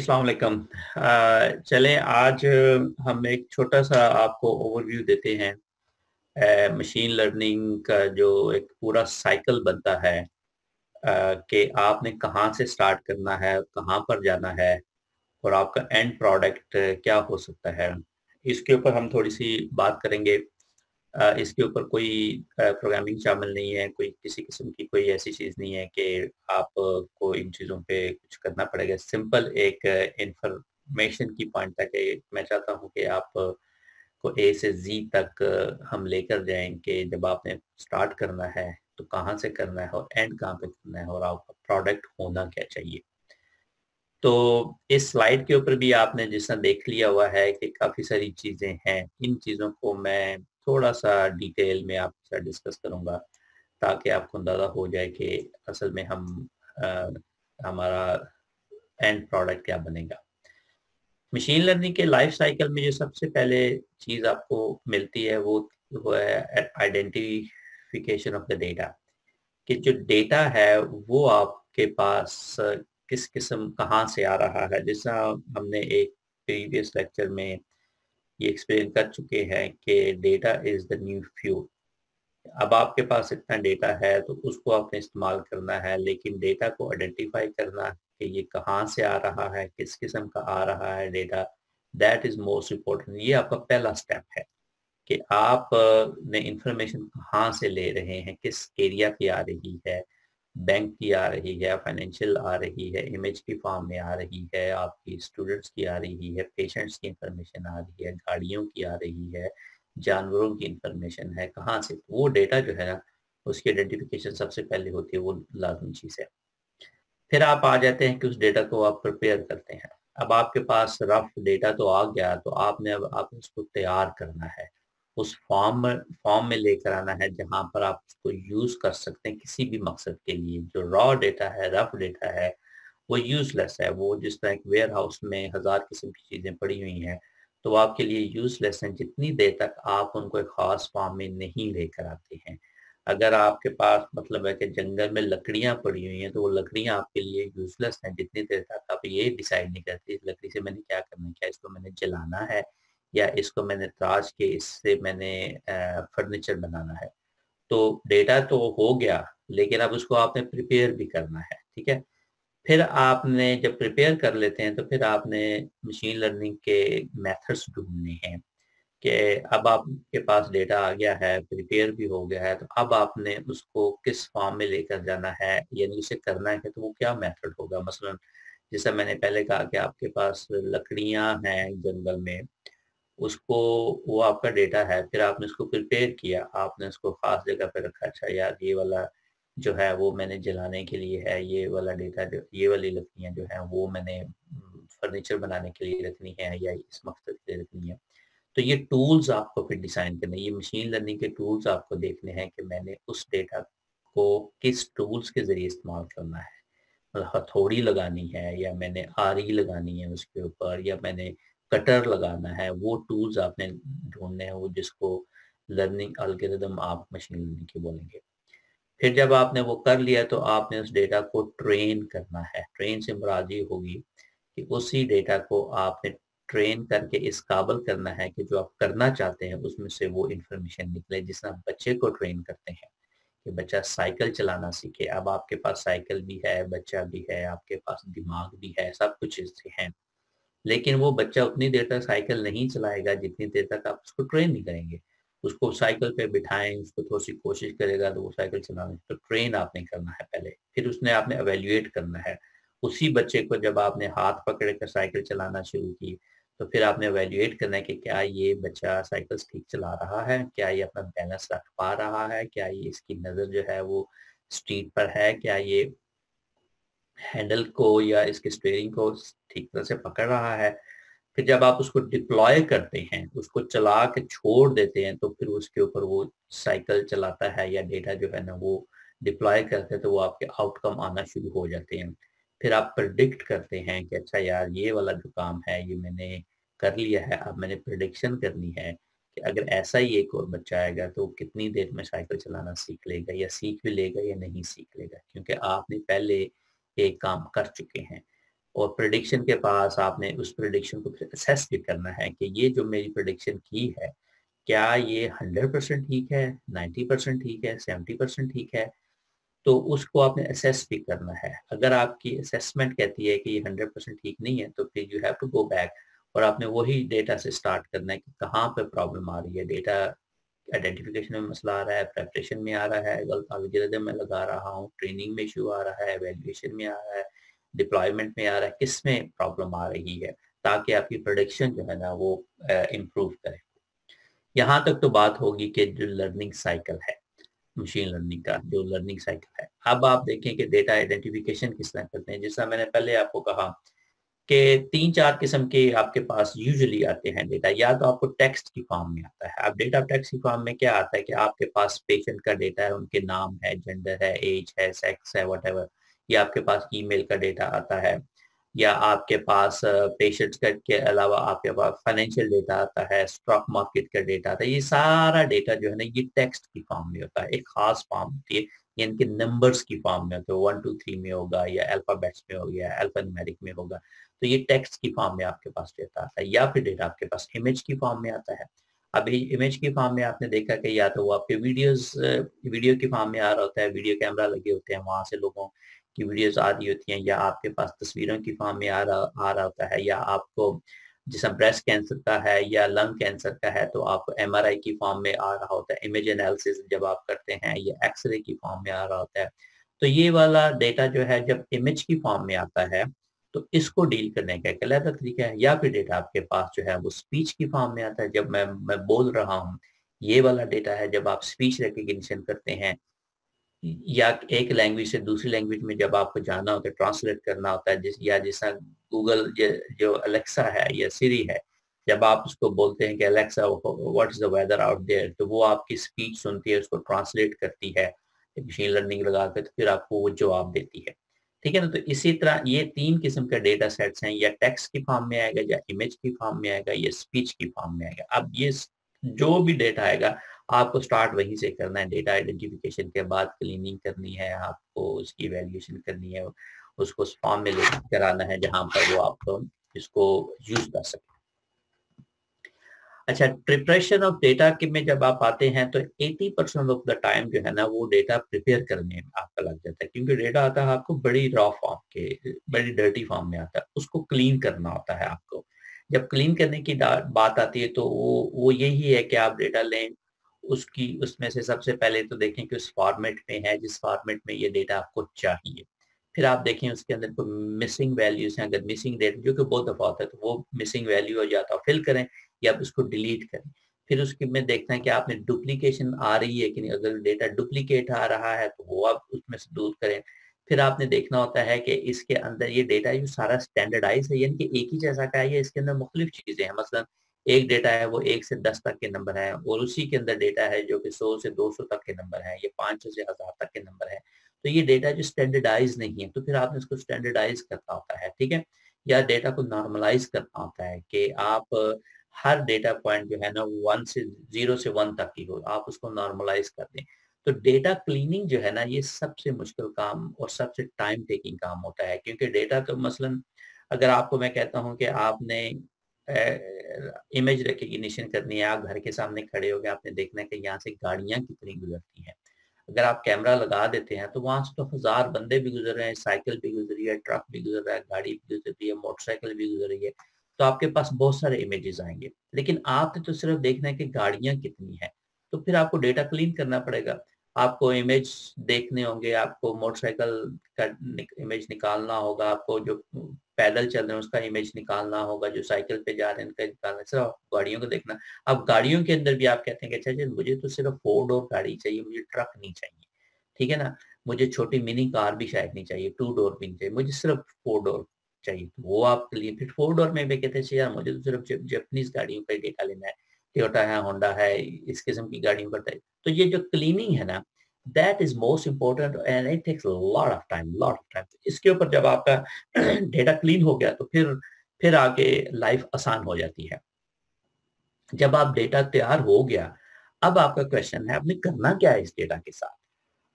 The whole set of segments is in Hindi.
अस्सलाम वालेकुम। चलें आज हम एक छोटा-सा आपको ओवरव्यू देते हैं मशीन लर्निंग का जो एक पूरा साइकिल बनता है कि आपने कहाँ से स्टार्ट करना है, कहाँ पर जाना है और आपका एंड प्रोडक्ट क्या हो सकता है। इसके ऊपर हम थोड़ी-सी बात करेंगे। इसके ऊपर कोई प्रोग्रामिंग शामिल नहीं है, कोई किसी किस्म की कोई ऐसी चीज़ नहीं है कि आपको इन चीज़ों पे कुछ करना पड़ेगा। सिंपल एक इन्फॉर्मेशन की पॉइंट है कि मैं चाहता हूँ कि आप को ए से ज़ी तक हम लेकर जाएँ कि जब आपने स्टार्ट करना है, तो कहाँ से करना है और एंड कहाँ पे करना है और आपका प्रोडक्ट होना क्या चाहिए। तो इस स्लाइड के ऊपर भी आपने जैसा देख लिया हुआ है कि काफ़ी सारी चीज़ें हैं। इन चीज़ों को मैं थोड़ा-सा डिटेल में आपके साथ डिस्कस करूँगा, ताकि आपको अंदाज़ा हो जाए कि असल में अ, हमारा एंड प्रोडक्ट क्या बनेगा। मशीन लर्निंग के लाइफ साइकिल में जो सबसे पहले चीज़ आपको मिलती है वो है आइडेंटिफिकेशन ऑफ द डेटा। कि जो डेटा है वो आपके पास किस किस्म कहाँ से आ रहा है। जैसा हमने एक प्रीवियस लेक्चर में ये एक्सप्लेन कर चुके हैं कि data is the new fuel. अब आपके पास इतना डेटा है तो उसको आपने इस्तेमाल करना है, लेकिन डेटा को आइडेंटिफ़ाई करना कि ये कहाँ से आ रहा है, किस किस्म का आ रहा है data, that is most important. ये आपका पहला स्टेप है कि आप ने इन्फॉर्मेशन कहाँ से ले रहे हैं, किस एरिया की आ रही है, बैंक की आ रही है, फाइनेंशियल आ रही है, इमेज की फॉर्म में आ रही है, आपकी स्टूडेंट्स की आ रही है, पेशेंट्स की इन्फॉर्मेशन आ रही है, गाड़ियों की आ रही है, जानवरों की इन्फॉर्मेशन है, कहाँ से? वो डेटा जो है ना, उसकी आइडेंटिफिकेशन सबसे पहले होती है, वो लाज़मी चीज़ है। फिर आप आ जाते हैं कि उस डेटा को आप प्रिपेयर करते हैं। अब आपके पास रफ डेटा तो आ गया, तो आपने अब आप उसको तैयार करना है। उस फॉर्म में लेकर आना है जहाँ पर आप उसको यूज़ कर सकते हैं किसी भी मकसद के लिए। जो रॉ डेटा है, रफ डेटा है, वो यूज़लेस है। वो जिस तरह एक वेयरहाउस में हज़ार किस्म की चीज़ें पड़ी हुई हैं, तो वो आपके लिए यूज़लेस हैं जितनी देर तक आप उनको एक ख़ास फॉर्म में नहीं लेकर आते हैं। अगर आपके पास मतलब है कि जंगल में लकड़ियाँ पड़ी हुई हैं, तो वो लकड़ियाँ आपके लिए यूज़लेस हैं जितनी देर तक आप ये डिसाइड नहीं करते, इस लकड़ी से मैंने क्या करना है, क्या इसको मैंने जलाना है या इसको मैंने तराश के इससे मैंने फर्नीचर बनाना है। तो डेटा तो हो गया, लेकिन अब उसको आपने प्रिपेयर भी करना है, ठीक है? फिर आपने जब प्रिपेयर कर लेते हैं, तो फिर आपने मशीन लर्निंग के मेथड्स ढूँढने हैं। कि अब आपके पास डेटा आ गया है, प्रिपेयर भी हो गया है, तो अब आपने उसको किस फॉर्म में लेकर जाना है, यानी उसे करना है तो वो क्या मेथड होगा। मसलन जैसा मैंने पहले कहा कि आपके पास लकड़ियाँ हैं जंगल में, उसको वो आपका डेटा है, फिर आपने उसको प्रिपेयर किया, आपने उसको ख़ास जगह पे रखा। अच्छा यार ये वाला जो है वो मैंने जलाने के लिए है, ये वाला डेटा जो ये वाली लकड़ियाँ जो हैं वो मैंने फर्नीचर बनाने के लिए रखनी है या इस मकसद के लिए रखनी है। तो ये टूल्स आपको फिर डिज़ाइन करने हैं, ये मशीन लर्निंग के टूल्स आपको देखने हैं कि मैंने उस डेटा को किस टूल्स के ज़रिए इस्तेमाल करना है। हथौड़ी लगानी है या मैंने आरी लगानी है उसके ऊपर या मैंने कटर लगाना है, वो टूल्स आपने ढूँढने हैं, वो जिसको लर्निंग एल्गोरिदम आप मशीन लर्निंग की बोलेंगे। फिर जब आपने वो कर लिया तो आपने उस डेटा को ट्रेन करना है। ट्रेन से मुराद ये होगी कि उसी डेटा को आपने ट्रेन करके इस काबिल करना है कि जो आप करना चाहते हैं उसमें से वो इन्फॉर्मेशन निकले। जिस तरह बच्चे को ट्रेन करते हैं कि बच्चा साइकिल चलाना सीखे। अब आपके पास साइकिल भी है, बच्चा भी है, आपके पास दिमाग भी है, सब कुछ इससे है। लेकिन वो बच्चा उतनी देर तक साइकिल नहीं चलाएगा जितनी देर तक आप उसको ट्रेन नहीं करेंगे। उसको साइकिल पे बिठाएँ, उसको थोड़ी-सी कोशिश करेगा तो वो साइकिल चलाने तो ट्रेन आपने करना है पहले। फिर उसने आपने इवैल्यूएट करना है। उसी बच्चे को जब आपने हाथ पकड़ कर साइकिल चलाना शुरू की, तो फिर आपने इवैल्यूएट करना है कि क्या ये बच्चा साइकिल ठीक चला रहा है? क्या ये अपना बैलेंस रख पा रहा है? क्या ये इसकी नज़र जो है वो स्ट्रीट पर है? क्या ये हैंडल को या इसके स्टीयरिंग को ठीक तरह से पकड़ रहा है? फिर जब आप उसको डिप्लॉय करते हैं, उसको चला के छोड़ देते हैं, तो फिर उसके ऊपर वो साइकिल चलाता है या डेटा जो है ना वो डिप्लॉय करते हैं, तो वो आपके आउटकम आना शुरू हो जाते हैं। फिर आप प्रेडिक्ट करते हैं कि अच्छा यार ये वाला जो काम है ये मैंने कर लिया है, अब मैंने प्रेडिक्शन करनी है कि अगर ऐसा ही एक और बच्चा आएगा तो कितनी देर में साइकिल चलाना सीख लेगा या सीख भी लेगा या नहीं सीख लेगा, क्योंकि आपने पहले एक काम कर चुके हैं। और प्रेडिक्शन के पास आपने उस प्रेडिक्शन को फिर असेस भी करना है कि ये जो मेरी प्रेडिक्शन की है, क्या ये 100% ठीक है, 90% ठीक है, 70% ठीक है। तो उसको आपने असेस भी करना है। अगर आपकी असेसमेंट कहती है कि ये 100% ठीक नहीं है, तो फिर you have to go back और आपने वही डेटा से स्टार्ट करना है कि कहाँ पे प्रॉब्लम आ रही है। डेटा आइडेंटिफिकेशन में मसला आ रहा है, प्रेपरेशन में आ रहा है, गलत एल्गोरिथम में लगा रहा हूँ, ट्रेनिंग में इशू आ रहा है, वैल्यूएशन में आ रहा है, डिप्लॉयमेंट में आ रहा है, किस में प्रॉब्लम आ रही है, ताकि आपकी प्रोडक्शन जो है ना वो इम्प्रूव करे। यहाँ तक तो बात होगी कि जो लर्निंग साइकिल है, मशीन लर्निंग का जो लर्निंग साइकिल है। अब आप देखें कि डेटा आइडेंटिफिकेशन किस तरह करते हैं। जैसा मैंने पहले आपको कहा कि 3-4 किस्म के आपके पास यूजुअली आते हैं डेटा। या तो आपको टेक्स्ट की फॉर्म में आता है। अब डेटा टेक्स्ट की फॉर्म में क्या आता है कि आपके पास पेशेंट का डेटा है, उनके नाम है, जेंडर है, एज है, सेक्स है, व्हाटएवर। या आपके पास ईमेल का डेटा आता है, या आपके पास पेशेंट्स का के अलावा आपके पास फाइनेंशियल डेटा आता है, स्टॉक मार्केट का डेटा आता है। ये सारा डेटा जो है ना, ये टेक्स्ट की फॉर्म में होता है। एक खास फॉर्म होती है, ये इनके नंबर्स की फॉर्म में होते हैं। 1 2 3 में होगा, या अल्फाबेट्स में होगा, या अल्फान्यूमेरिक में होगा। तो ये टेक्स्ट की फॉर्म में आपके पास डेटा आता है। या फिर डेटा आपके पास इमेज की फॉर्म में आता है। अब इमेज की फॉर्म में आपने देखा कि या तो वो आपके वीडियो की फॉर्म में आ रहा होता है, वीडियो कैमरा लगे होते हैं, वहां से लोगों की वीडियोस आ रही होती हैं, या आपके पास तस्वीरों की फॉर्म में आ रहा होता है, या आपको जैसा ब्रेस्ट कैंसर का है या लंग कैंसर का है तो आपको एमआरआई की फॉर्म में आ रहा होता है, इमेज एनालिसिस जब आप करते हैं, या एक्सरे की फॉर्म में आ रहा होता है। तो ये वाला डेटा जो है जब इमेज की फॉर्म में आता है, तो इसको डील करने का एक अलग तरीका है। या फिर डेटा आपके पास जो है वो स्पीच की फॉर्म में आता है, जब मैं बोल रहा हूँ। ये वाला डेटा है जब आप स्पीच रिकग्निशन करते हैं, या एक लैंग्वेज से दूसरी लैंग्वेज में जब आपको जाना होता है, ट्रांसलेट करना होता है, या जैसा गूगल जो अलेक्सा है या सिरी है, जब आप उसको बोलते हैं कि Alexa what is the weather out there, तो वो आपकी स्पीच सुनती है, उसको ट्रांसलेट करती है मशीन लर्निंग लगा कर, तो फिर आपको वो जवाब देती है। ठीक है ना। तो इसी तरह ये 3 किस्म के डेटा सेट्स हैं, या टेक्स्ट की फॉर्म में आएगा, या इमेज की फॉर्म में आएगा, या स्पीच की फॉर्म में आएगा। अब ये जो भी डेटा आएगा, आपको स्टार्ट वहीं से करना है। डेटा आइडेंटिफिकेशन के बाद क्लीनिंग करनी है, आपको उसकी वैल्यूएशन करनी है, उसको उस फॉर्म में लेकर आना है जहां पर वो आपको इसको यूज कर सके। अच्छा, प्रिपरेशन ऑफ डेटा के में जब आप आते हैं तो 80% ऑफ द टाइम जो है ना वो डेटा प्रिपेयर करने में आपका लग जाता है, क्योंकि डेटा आता है आपको बड़ी रॉ फॉर्म के, बड़ी डर्टी फॉर्म में आता है, उसको क्लीन करना होता है आपको। जब क्लीन करने की बात आती है तो वो यही है कि आप डेटा लें, उसकी उसमें से सबसे पहले तो देखें कि उस फॉर्मेट में है जिस फॉर्मेट में ये डेटा आपको चाहिए। फिर आप देखें उसके अंदर कोई मिसिंग वैल्यूज हैं, अगर मिसिंग डेटा जो कि बहुत दफा होता है तो वो मिसिंग वैल्यू हो जाता है, फिल करें या आप उसको डिलीट करें। फिर उसके में देखना है कि आपने डुप्लीकेशन आ रही है कि नहीं, अगर डेटा डुप्लीकेट आ रहा है तो वो आप उसमें से दूर करें। फिर आपने देखना होता है कि इसके अंदर ये डेटा जो सारा स्टैंडर्डाइज है, यानी कि एक ही जैसा का है, या इसके अंदर मुख्तलिफ चीजें हैं। मसलन एक डेटा है वो 1 से 10 तक के नंबर है, और उसी के अंदर डेटा है जो कि 100 से 200 तक के नंबर है, या 500 से 1000 तक के नंबर है। तो ये डेटा जो स्टैंडर्डाइज नहीं है, तो फिर आपने उसको स्टैंडर्डाइज करना होता है। ठीक है। या डेटा को नॉर्मलाइज करना होता है कि आप हर डेटा पॉइंट जो है ना 1 से 0 से 1 तक की हो, आप उसको नॉर्मलाइज कर दें। तो डेटा क्लीनिंग जो है ना ये सबसे मुश्किल काम और सबसे टाइम टेकिंग काम होता है, क्योंकि डेटा तो मसलन अगर आपको मैं कहता हूँ कि आपने इमेज रिकग्निशन करनी है, आप घर के सामने खड़े हो गए, आपने देखना है कि यहाँ से गाड़ियाँ कितनी गुजरती हैं। अगर आप कैमरा लगा देते हैं तो वहां से तो 1000 बंदे भी गुजर रहे हैं, साइकिल भी गुजर रही है, ट्रक भी गुजर रहा है, गाड़ी भी गुजर रही है, मोटरसाइकिल भी गुजर रही है। तो आपके पास बहुत सारे इमेजेस आएंगे, लेकिन आपने तो सिर्फ देखना है कि गाड़ियां कितनी हैं। तो फिर आपको डेटा क्लीन करना पड़ेगा, आपको इमेज देखने होंगे, आपको मोटरसाइकिल का इमेज निकालना होगा, आपको जो पैदल चल रहे हैं उसका इमेज निकालना होगा, जो साइकिल पे जा रहे हैं उनका निकालना है, सिर्फ गाड़ियों को देखना। अब गाड़ियों के अंदर भी आप कहते हैं कि अच्छा जी मुझे तो सिर्फ 4 डोर गाड़ी चाहिए, मुझे ट्रक नहीं चाहिए। ठीक है ना। मुझे छोटी मिनी कार भी शायद नहीं चाहिए, 2 डोर भी नहीं चाहिए, मुझे सिर्फ 4 डोर चाहिए। तो वो आपके लिए फिर 4 डोर में भी कहते हैं यार मुझे तो सिर्फ जापानीज गाड़ियों का डेटा लेना है, टोयोटा है, होंडा है, इस किस्म की गाड़ियों का। तो ये जो क्लीनिंग है ना, that is most important and it takes lot of time. इसके ऊपर जब आपका डेटा क्लीन हो गया तो फिर आगे लाइफ आसान हो जाती है। जब आप डेटा तैयार हो गया, अब आपका क्वेश्चन है आपने करना क्या है इस डेटा के साथ।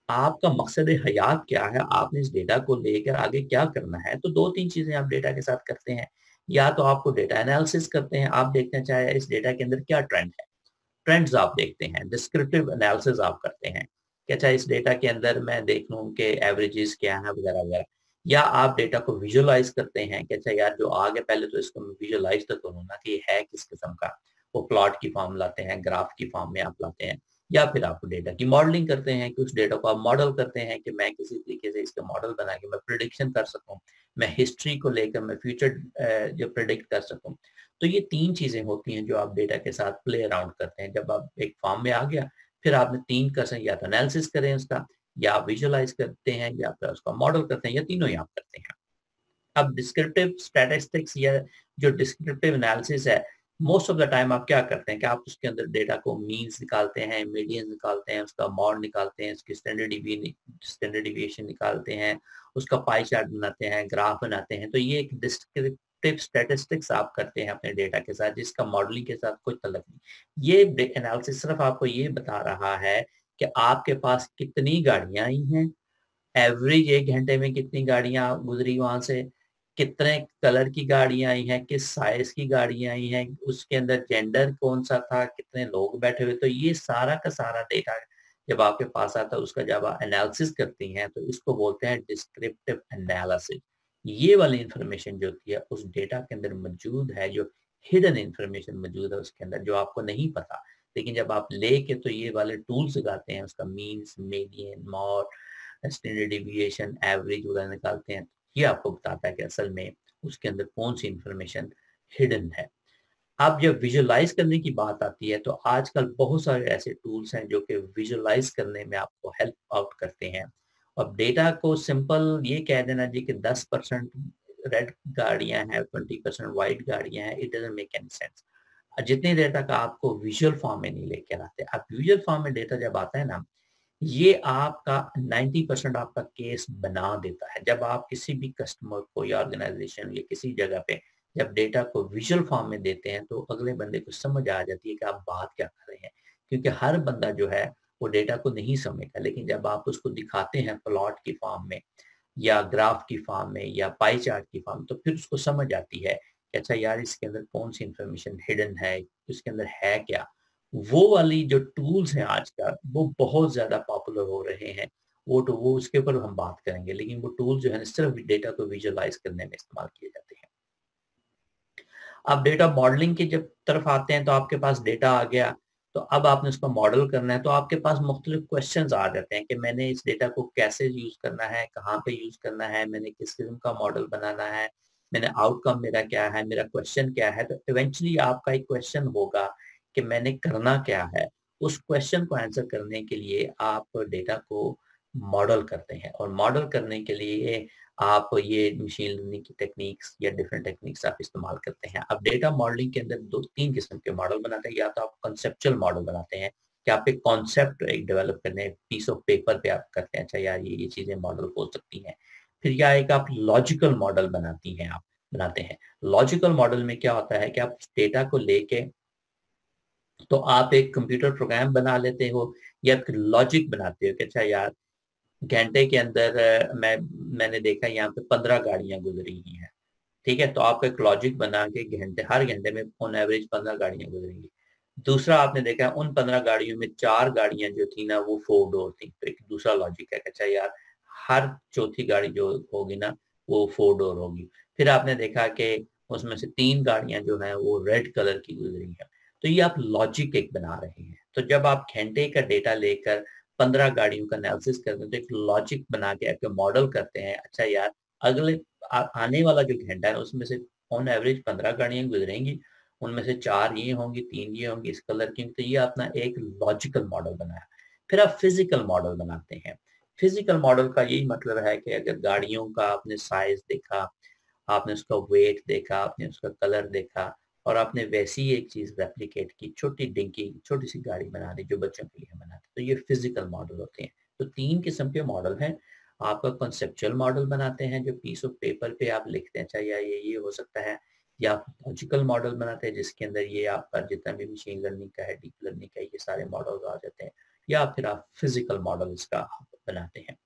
आपका मकसद हयात क्या है, आपने इस डेटा को लेकर आगे क्या करना है। तो 2-3 चीज़ें आप डेटा के साथ करते हैं। या तो आपको डेटा एनालिसिस करते हैं, आप देखना चाहे इस डेटा के अंदर क्या ट्रेंड है। ट्रेंड्स आप देखते हैं, डिस्क्रिप्टिव एनालिसिस आप करते हैं कि अच्छा इस डेटा के अंदर मैं देख लूँ कि एवरेजेस क्या है वगैरह-वगैरह। या आप डेटा को विजुअलाइज़ करते हैं कि अच्छा यार जो आ गया पहले तो इसको मैं विजुअलाइज़ तो करूँ ना कि ये है किस किस्म का। वो प्लॉट की फॉर्म लाते हैं, ग्राफ की फॉर्म में आप लाते हैं। या फिर आप डेटा की मॉडलिंग करते हैं कि उस डेटा को आप मॉडल करते हैं कि मैं किसी तरीके से इसका मॉडल बना के मैं प्रेडिक्शन कर सकूँ। मैं हिस्ट्री को लेकर मैं फ्यूचर जो प्रेडिक्ट कर सकूँ। तो ये 3 चीज़ें होती हैं जो आप डेटा के साथ प्ले अराउंड करते हैं। जब आप एक फॉर्म में आ गया, फिर आपने 3 कसम या तो एनालिसिस करें उसका, या आप विजुअलाइज़ करते हैं, या फिर उसका मॉडल करते हैं, या तीनों ही आप करते हैं। अब डिस्क्रिप्टिव स्टैटिस्टिक्स या जो डिस्क्रिप्टिव एनालिसिस है, मोस्ट ऑफ द टाइम आप क्या करते हैं कि आप उसके अंदर डेटा को मीन्स निकालते हैं, मीडियन निकालते हैं, उसका मॉड निकालते हैं, उसकी स्टैंडर्ड डिविएशन निकालते हैं, उसका पाई चार्ट बनाते हैं, ग्राफ बनाते हैं। तो ये एक डिस्क्रिप्टिव स्टैटिस्टिक्स आप करते हैं अपने डेटा के साथ, जिसका मॉडलिंग के साथ कोई ताल्लुक नहीं। ये एनालिसिस सिर्फ आपको ये बता रहा है कि आपके पास कितनी गाड़ियाँ आई हैं, एवरेज 1 घंटे में कितनी गाड़ियाँ गुज़री वहाँ से, कितने कलर की गाड़ियाँ आई हैं, किस साइज़ की गाड़ियाँ आई हैं, उसके अंदर जेंडर कौन-सा था, कितने लोग बैठे हुए। तो ये सारा का सारा डेटा जब आपके पास आता है, उसका जब आप एनालिसिस करती हैं, तो इसको बोलते हैं डिस्क्रिप्टिव एनालिसिस। ये वाली इन्फॉर्मेशन जो होती है, उस डेटा के अंदर मौजूद है, जो हिडन इन्फॉर्मेशन मौजूद है उसके अंदर, जो आपको नहीं पता। लेकिन जब आप लेके तो ये वाले टूल्स लगाते हैं, उसका means, median, mod, standard deviation, average वगैरह निकालते हैं, ये आपको बताता है कि असल में उसके अंदर कौन-सी इन्फॉर्मेशन हिडन है। अब जब विजुअलाइज़ करने की बात आती है, तो आजकल बहुत सारे ऐसे टूल्स हैं जो कि विजुअलाइज़ करने में आपको हेल्प आउट करते हैं। अब डेटा को सिंपल ये कह देना जी कि 10% रेड गाड़ियाँ हैं, 20% व्हाइट गाड़ियाँ हैं, it doesn't make any sense. जितने डेटा का आपको विजुअल फॉर्म में नहीं लेके आते। अब विजुअल फॉर्म में डेटा जब आता है ना, ये आपका 90% आपका केस बना देता है। जब आप किसी भी कस्टमर को या ऑर्गेनाइज़ेशन या किसी जगह पे जब डेटा को विजुअल फॉर्म में देते हैं, तो अगले बंदे को समझ आ जाती है कि आप बात क्या कर रहे हैं। क्योंकि हर बंदा जो है, वो डेटा को नहीं समझेगा, लेकिन जब आप उसको दिखाते हैं प्लॉट की फॉर्म में या ग्राफ की फॉर्म में या पाई चार्ट की फॉर्म, तो फिर उसको समझ आती है कि अच्छा यार इसके अंदर कौन-सी इन्फॉर्मेशन हिडन है, इसके अंदर है क्या? वो वाली जो टूल्स हैं आजकल, वो बहुत ज़्यादा पॉपुलर हो रहे हैं। वो उसके ऊपर हम बात करेंगे, लेकिन वो टूल जो है ना सिर्फ़ डेटा को विजुअलाइज़ करने में इस्तेमाल किए जाते हैं। अब डेटा मॉडलिंग की जब तरफ आते हैं, तो आपके पास डेटा आ गया, तो अब आपने उसको मॉडल करना है, तो आपके पास मुख्तलिफ क्वेश्चंस आ जाते हैं कि मैंने इस डेटा को कैसे यूज़ करना है, कहाँ पे यूज़ करना है, मैंने किस किस्म का मॉडल बनाना है, मैंने आउटकम मेरा क्या है, मेरा क्वेश्चन क्या है। तो इवेंचुअली आपका एक क्वेश्चन होगा कि मैंने करना क्या है। उस क्वेश्चन को आंसर करने के लिए आप डेटा को मॉडल करते हैं, और मॉडल करने के लिए आप ये मशीन लर्निंग की टेक्निक्स या डिफरेंट टेक्निक्स आप इस्तेमाल करते हैं। अब डेटा मॉडलिंग के अंदर 2-3 किस्म के मॉडल बनाते हैं। या तो आप कांसेप्चुअल मॉडल बनाते हैं कि आप एक कॉन्सेप्ट एक डेवलप करने हैं, पीस ऑफ पेपर पे आप करते हैं, अच्छा यार ये चीज़ें मॉडल हो सकती हैं। फिर या एक आप लॉजिकल मॉडल बनाते हैं। लॉजिकल मॉडल में क्या होता है कि आप डेटा को लेके तो आप एक कंप्यूटर प्रोग्राम बना लेते हो, या फिर लॉजिक बनाते हो कि अच्छा यार घंटे के अंदर मैंने देखा यहाँ पे 15 गाड़ियाँ गुज़री हुई हैं, ठीक है? तो आपका एक लॉजिक बना के हर घंटे में ऑन एवरेज 15 गाड़ियाँ गुज़रेंगी। दूसरा आपने देखा उन 15 गाड़ियों में 4 गाड़ियाँ जो थी ना वो 4 डोर थी। तो एक दूसरा लॉजिक है कि अच्छा यार हर चौथी गाड़ी जो होगी ना वो 4 डोर होगी। फिर आपने देखा कि उसमें से 3 गाड़ियाँ जो हैं वो रेड कलर की गुज़री हैं। तो ये आप लॉजिक एक बना रहे हैं। तो जब आप घंटे का डेटा लेकर 15 गाड़ियों का एनालिसिस करते हैं, तो एक लॉजिक बना के एक मॉडल करते हैं। अच्छा यार अगले आने वाला जो घंटा है उसमें से ऑन एवरेज 15 गाड़ियाँ गुज़रेंगी, उनमें से 4 ये होंगी, 3 ये होंगी, इस कलर की। तो ये अपना एक लॉजिकल मॉडल बनाया। फिर आप फिज़िकल मॉडल बनाते हैं। फिज़िकल मॉडल का यही मतलब है कि अगर गाड़ियों का आपने साइज़ देखा, आपने उसका वेट देखा, आपने उसका कलर देखा, और आपने वैसी ही एक चीज़ रेप्लिकेट की, छोटी डिंकी, छोटी-सी गाड़ी बना दी जो बच्चों के लिए बनाते हैं। तो ये फिज़िकल मॉडल होते हैं। तो 3 किस्म के मॉडल हैं। आपका कॉन्सेप्चुअल मॉडल बनाते हैं जो पीस ऑफ पेपर पे आप लिखते हैं, अच्छा या ये हो सकता है, या आप लॉजिकल मॉडल बनाते हैं जिसके अंदर ये आपका जितना भी मशीन लर्निंग का है, डीप लर्निंग का है, ये सारे मॉडल्स आ जाते हैं। या फिर आप फिजिकल मॉडल इसका बनाते हैं।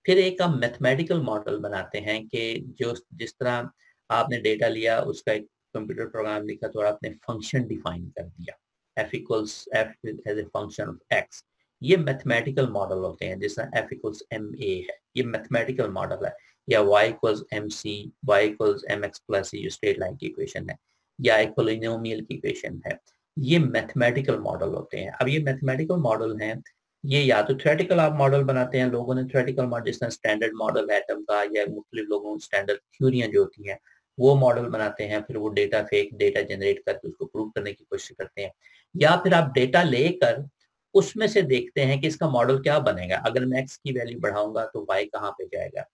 फिर एक आप मैथमेटिकल मॉडल बनाते हैं कि जो जिस तरह आपने डेटा लिया, उसका एक कंप्यूटर प्रोग्राम लिखा तो आपने फंक्शन डिफाइन कर दिया, f equals f as a function of x। ये मैथमेटिकल मॉडल होते हैं, जिस तरह f इक्वल्स ma है, ये मैथमेटिकल मॉडल है। या y equals mc, y equals mx plus, ये स्ट्रेट लाइन की इक्वेशन है, या एक पोलिनोमियल की इक्वेशन है। ये मैथमेटिकल मॉडल होते हैं। अब ये मैथमेटिकल मॉडल हैं, ये या तो थ्योरेटिकल आप मॉडल बनाते हैं, लोगों ने थ्योरेटिकल मॉडल जिस तरह स्टैंडर्ड मॉडल है एटम का, या मुख्तलिफ लोगों स्टैंडर्ड थ्योरियां जो होती हैं वो मॉडल बनाते हैं, फिर वो डेटा फेक डेटा जनरेट करके उसको प्रूव करने की कोशिश करते हैं। या फिर आप डेटा लेकर उसमें से देखते हैं कि इसका मॉडल क्या बनेगा, अगर मैं एक्स की वैल्यू बढ़ाऊंगा तो वाई कहाँ पे जाएगा,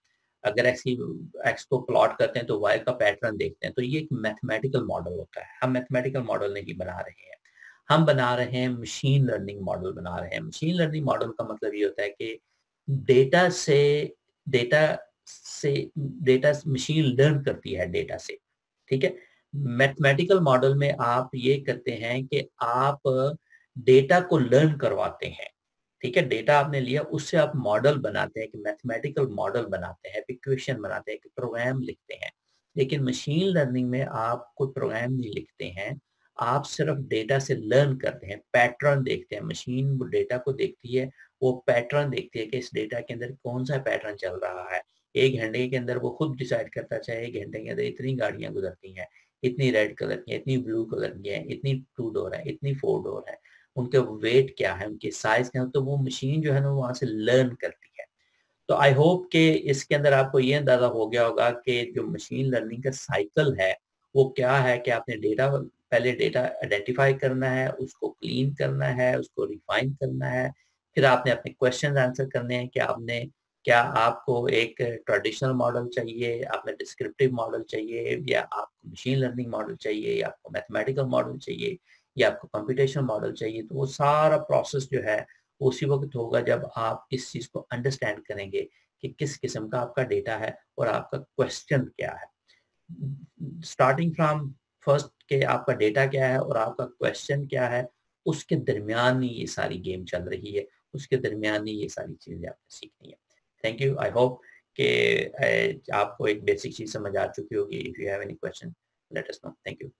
अगर एक्स को प्लॉट करते हैं तो वाई का पैटर्न देखते हैं। तो ये एक मैथमेटिकल मॉडल होता है। हम मैथमेटिकल मॉडल नहीं बना रहे हैं, हम बना रहे हैं मशीन लर्निंग मॉडल बना रहे हैं। मशीन लर्निंग मॉडल का मतलब ये होता है कि डेटा से डेटा से डेटा मशीन लर्न करती है डेटा से, ठीक है। मैथमेटिकल मॉडल में आप ये करते हैं कि आप डेटा को लर्न करवाते हैं, ठीक है। डेटा आपने लिया, उससे आप मॉडल बनाते हैं, कि मैथमेटिकल मॉडल बनाते हैं, इक्वेशन बनाते हैं, प्रोग्राम लिखते हैं। लेकिन मशीन लर्निंग में आप कोई प्रोग्राम नहीं लिखते हैं, आप सिर्फ डेटा से लर्न करते हैं, पैटर्न देखते हैं। मशीन वो डेटा को देखती है, वो पैटर्न देखती है कि इस डेटा के अंदर कौन सा पैटर्न चल रहा है। 1 घंटे के अंदर वो खुद डिसाइड करता चाहे 1 घंटे के अंदर इतनी गाड़ियां गुजरती हैं, इतनी रेड कलर की है, इतनी ब्लू कलर की है, इतनी 2 डोर है, इतनी 4 डोर है, उनके वेट क्या है, उनके साइज क्या है। तो वो मशीन जो है ना वहां से लर्न करती है। तो आई होप कि इसके अंदर आपको ये अंदाजा हो गया होगा कि जो मशीन लर्निंग का साइकिल है वो क्या है, कि आपने पहले डेटा आइडेंटिफाई करना है, उसको क्लीन करना है, उसको रिफाइन करना है, फिर आपने अपने क्वेश्चन आंसर करने हैं कि आपने क्या आपको एक ट्रेडिशनल मॉडल चाहिए, आपने डिस्क्रिप्टिव मॉडल चाहिए, या आपको मशीन लर्निंग मॉडल चाहिए, या आपको मैथमेटिकल मॉडल चाहिए, या आपको कंप्यूटेशनल मॉडल चाहिए। तो वो सारा प्रोसेस जो है उसी वक्त होगा जब आप इस चीज को अंडरस्टैंड करेंगे कि किस किस्म का आपका डेटा है और आपका क्वेश्चन क्या है। स्टार्टिंग फ्रॉम फर्स्ट के आपका डेटा क्या है और आपका क्वेश्चन क्या है, उसके दरमियान ही ये सारी गेम चल रही है, उसके दरमियान ही ये सारी चीजें आपने सीखनी है। Thank you. आई होप कि आपको एक बेसिक चीज समझ आ चुकी होगी। If you have any question let us know. Thank you.